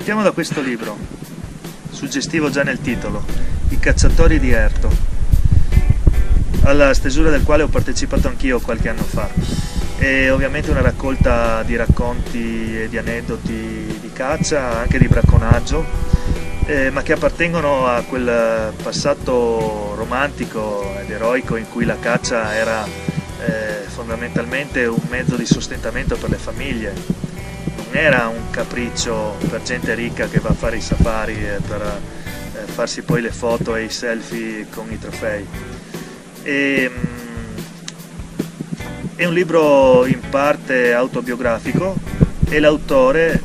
Partiamo da questo libro, suggestivo già nel titolo, I cacciatori di Erto, alla stesura del quale ho partecipato anch'io qualche anno fa. È ovviamente una raccolta di racconti e di aneddoti di caccia, anche di bracconaggio, ma che appartengono a quel passato romantico ed eroico in cui la caccia era fondamentalmente un mezzo di sostentamento per le famiglie. Non era un capriccio per gente ricca che va a fare i safari per farsi poi le foto e i selfie con i trofei. È un libro in parte autobiografico e l'autore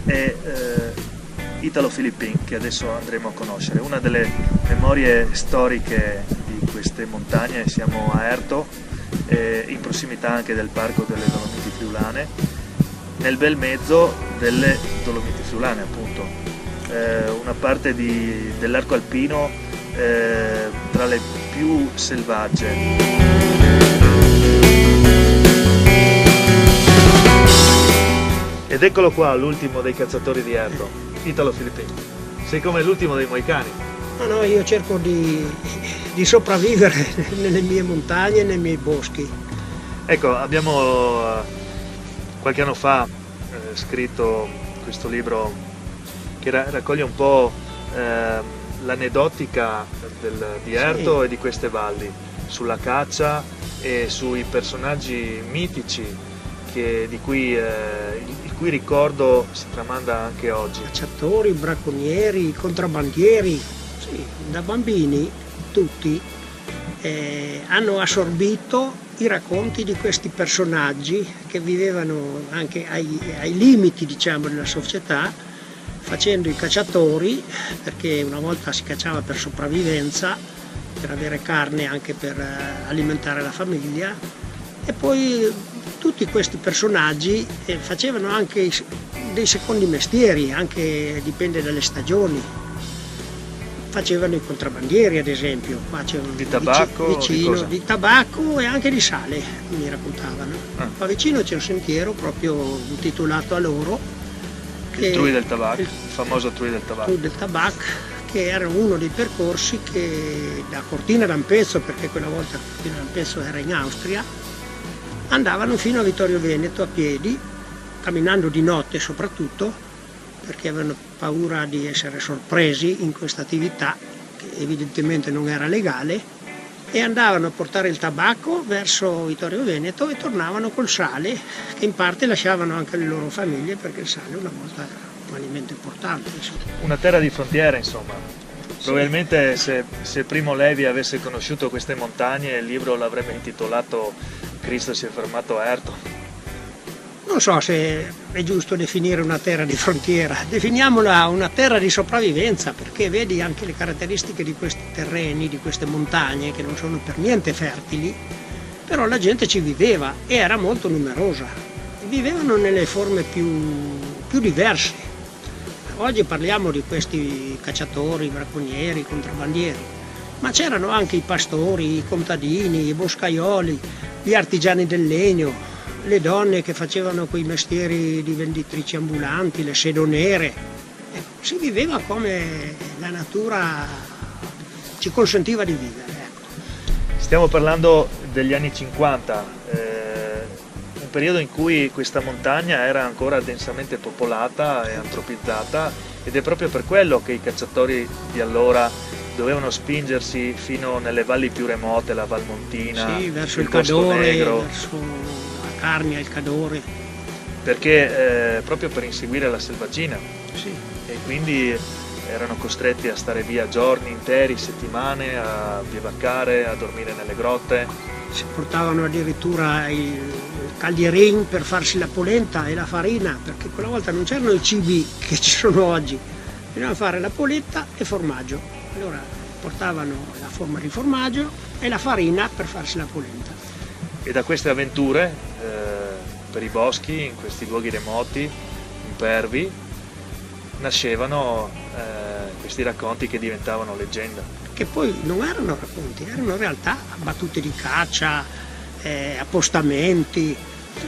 è Italo Filippin, che adesso andremo a conoscere. Una delle memorie storiche di queste montagne, siamo a Erto, in prossimità anche del Parco delle Dolomiti Friulane, nel bel mezzo delle Dolomiti Friulane, appunto, una parte dell'arco alpino tra le più selvagge. Ed eccolo qua, l'ultimo dei cacciatori di Erto, Italo Filippin. Sei come l'ultimo dei moicani. No, io cerco di sopravvivere nelle mie montagne, nei miei boschi. Ecco, abbiamo qualche anno fa scritto questo libro che raccoglie un po' l'aneddotica di Erto, sì, e di queste valli, sulla caccia e sui personaggi mitici il cui ricordo si tramanda anche oggi. Cacciatori, bracconieri, contrabbandieri, sì, da bambini tutti hanno assorbito i racconti di questi personaggi che vivevano anche ai limiti, diciamo, della società, facendo i cacciatori, perché una volta si cacciava per sopravvivenza, per avere carne anche per alimentare la famiglia, e poi tutti questi personaggi facevano anche dei secondi mestieri, anche dipende dalle stagioni. Facevano i contrabbandieri, ad esempio, qua c'è un di tabacco, vicino di tabacco e anche di sale, mi raccontavano. Qua vicino c'è un sentiero proprio intitolato a loro, il Trui del Tabacco, il famoso Trui del Tabacco. Trui del Tabacco, che era uno dei percorsi che da Cortina d'Ampezzo, perché quella volta Cortina d'Ampezzo era in Austria, andavano fino a Vittorio Veneto a piedi, camminando di notte soprattutto, perché avevano paura di essere sorpresi in questa attività, che evidentemente non era legale, e andavano a portare il tabacco verso Vittorio Veneto e tornavano col sale, che in parte lasciavano anche le loro famiglie, perché il sale una volta era un alimento importante. Insomma. Una terra di frontiera, insomma. Sì. Probabilmente se Primo Levi avesse conosciuto queste montagne, il libro l'avrebbe intitolato Cristo si è fermato a Erto. Non so se è giusto definire una terra di frontiera, definiamola una terra di sopravvivenza, perché vedi anche le caratteristiche di questi terreni, di queste montagne, che non sono per niente fertili, però la gente ci viveva e era molto numerosa. Vivevano nelle forme più diverse. Oggi parliamo di questi cacciatori, bracconieri, contrabbandieri, ma c'erano anche i pastori, i contadini, i boscaioli, gli artigiani del legno, le donne che facevano quei mestieri di venditrici ambulanti, le sedonere. Si viveva come la natura ci consentiva di vivere. Stiamo parlando degli anni 50, un periodo in cui questa montagna era ancora densamente popolata e antropizzata, ed è proprio per quello che i cacciatori di allora dovevano spingersi fino nelle valli più remote, la Valmontina, sì, verso il Costo Cadore, Negro, verso la Carnia, il Cadore, perché proprio per inseguire la selvaggina, sì, e quindi erano costretti a stare via giorni interi, settimane, a bivaccare, a dormire nelle grotte. Si portavano addirittura il caglierin per farsi la polenta e la farina, perché quella volta non c'erano i cibi che ci sono oggi, bisognava fare la polenta e formaggio. Allora portavano la forma di formaggio e la farina per farsi la polenta. E da queste avventure per i boschi, in questi luoghi remoti, impervi, nascevano questi racconti che diventavano leggenda. Che poi non erano racconti, erano in realtà battute di caccia, appostamenti.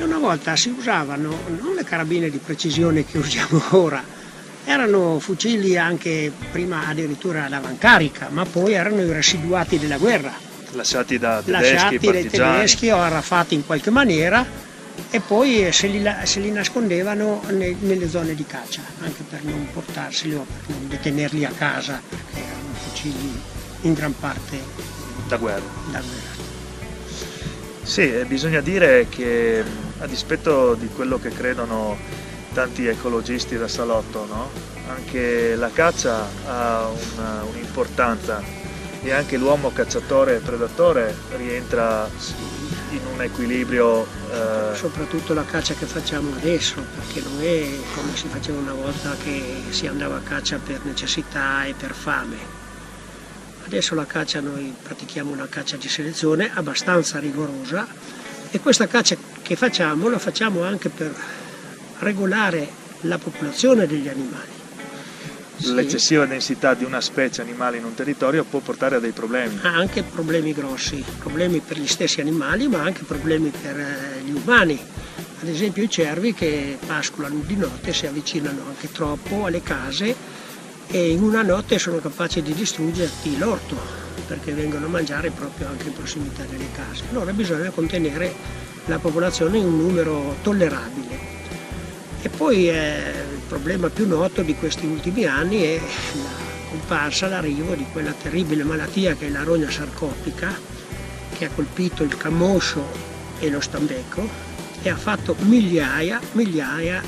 Una volta si usavano non le carabine di precisione che usiamo ora, Erano fucili anche prima addirittura ad avancarica, ma poi erano i residuati della guerra, lasciati da lasciati tedeschi, dai partigiani. tedeschi o arraffati in qualche maniera, e poi se li nascondevano nelle zone di caccia, anche per non portarseli o per non detenerli a casa, perché erano fucili in gran parte Da guerra. da guerra. Sì, bisogna dire che a dispetto di quello che credono tanti ecologisti da salotto, no? Anche la caccia ha un'importanza, e anche l'uomo cacciatore e predatore rientra in un equilibrio. Soprattutto la caccia che facciamo adesso, perché non è come si faceva una volta che si andava a caccia per necessità e per fame. Adesso la caccia, noi pratichiamo una caccia di selezione abbastanza rigorosa, e questa caccia che facciamo la facciamo anche per regolare la popolazione degli animali. L'eccessiva densità di una specie animale in un territorio può portare a dei problemi. Ha anche problemi grossi, problemi per gli stessi animali, ma anche problemi per gli umani. Ad esempio i cervi che pascolano di notte si avvicinano anche troppo alle case, e in una notte sono capaci di distruggerti l'orto, perché vengono a mangiare proprio anche in prossimità delle case. Allora bisogna contenere la popolazione in un numero tollerabile. E poi il problema più noto di questi ultimi anni è la comparsa, l'arrivo di quella terribile malattia che è la rogna sarcopica, che ha colpito il camoscio e lo stambecco e ha fatto migliaia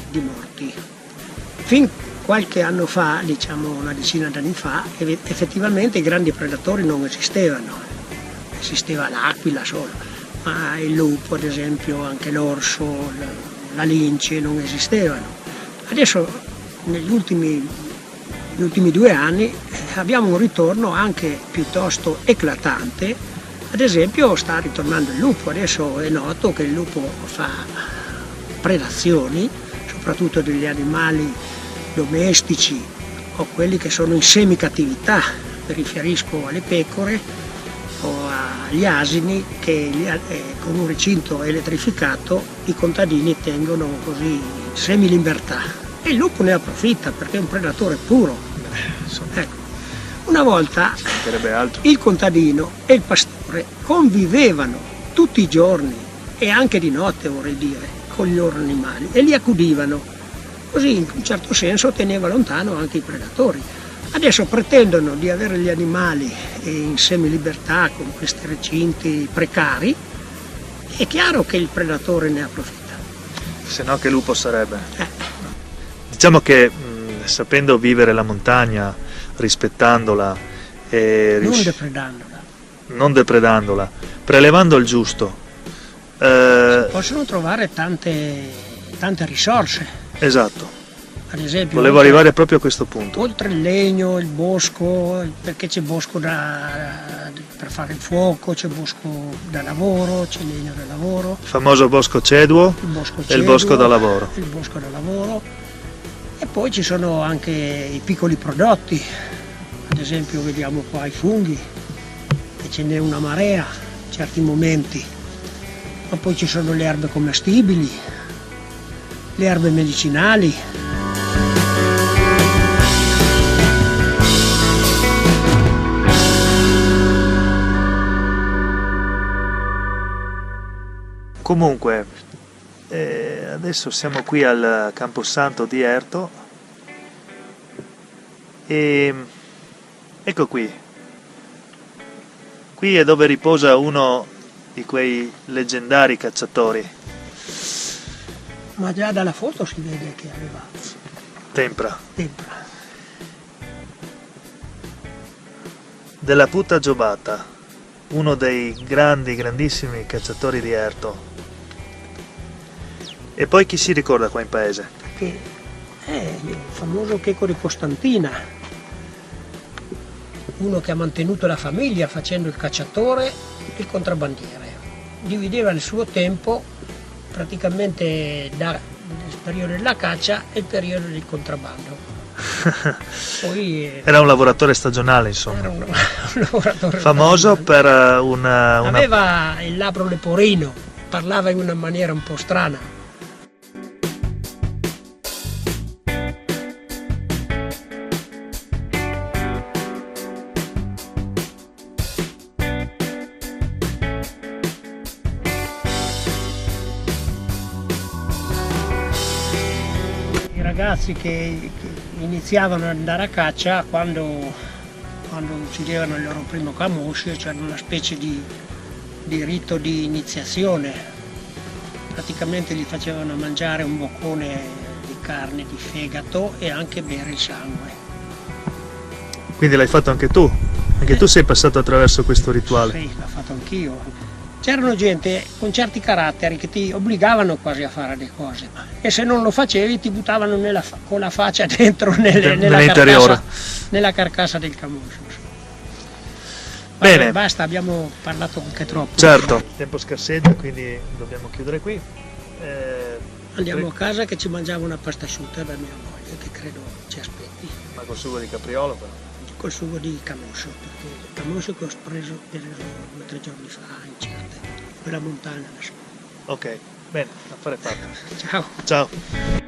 di morti. Fin qualche anno fa, diciamo una decina d'anni fa, effettivamente i grandi predatori non esistevano. Esisteva l'aquila solo, ma il lupo ad esempio, anche l'orso, la lince non esistevano. Adesso negli ultimi 2 anni abbiamo un ritorno anche piuttosto eclatante. Ad esempio sta ritornando il lupo, adesso è noto che il lupo fa predazioni, soprattutto degli animali domestici o quelli che sono in semicattività. Mi riferisco alle pecore o agli asini che con un recinto elettrificato i contadini tengono così semi-libertà, e il lupo ne approfitta perché è un predatore puro. Ecco. Una volta il contadino e il pastore convivevano tutti i giorni, e anche di notte vorrei dire, con i loro animali, e li accudivano. Così in un certo senso teneva lontano anche i predatori. Adesso pretendono di avere gli animali in semilibertà con questi recinti precari. È chiaro che il predatore ne approfitta. Se no che lupo sarebbe? Diciamo che sapendo vivere la montagna, rispettandola e non depredandola, prelevando il giusto, possono trovare tante risorse. Esatto. Ad esempio, volevo arrivare proprio a questo punto. Oltre il legno, il bosco, perché c'è bosco per fare il fuoco, c'è bosco da lavoro, c'è legno da lavoro. Il famoso bosco ceduo e il bosco da lavoro. Il bosco da lavoro. E poi ci sono anche i piccoli prodotti. Ad esempio vediamo qua i funghi, che ce n'è una marea in certi momenti. Ma poi ci sono le erbe commestibili, le erbe medicinali. Comunque, adesso siamo qui al Camposanto di Erto e ecco qui. Qui è dove riposa uno di quei leggendari cacciatori. Ma già dalla foto si vede che aveva tempra. Della Puta Giobata, uno dei grandissimi cacciatori di Erto. E poi chi si ricorda qua in paese? Perché è il famoso Checo di Costantina, uno che ha mantenuto la famiglia facendo il cacciatore e il contrabbandiere. Divideva il suo tempo praticamente da il periodo della caccia e il periodo del contrabbando. Poi, era un lavoratore stagionale, insomma. Era un lavoratore famoso stagionale. Per una... Aveva il labbro leporino, parlava in una maniera un po' strana. ragazzi che iniziavano ad andare a caccia, quando uccidevano il loro primo camoscio, c'era una specie di rito di iniziazione. Praticamente gli facevano mangiare un boccone di carne di fegato e anche bere il sangue. Quindi l'hai fatto anche tu? Anche tu sei passato attraverso questo rituale? Sì, l'ho fatto anch'io. C'erano gente con certi caratteri che ti obbligavano quasi a fare le cose e se non lo facevi ti buttavano con la faccia dentro nella carcassa del camoscio. Bene. Basta, abbiamo parlato anche troppo. Certo, il tempo scarseggia, quindi dobbiamo chiudere qui. Andiamo a casa che ci mangiamo una pasta asciutta da mia moglie che credo ci aspetti. Ma col sugo di capriolo però? Col sugo di camoscio, perché il camoscio che ho preso 2 o 3 giorni fa in Certe, quella montagna adesso. Ok, bene, affare fatto. Ciao. Ciao.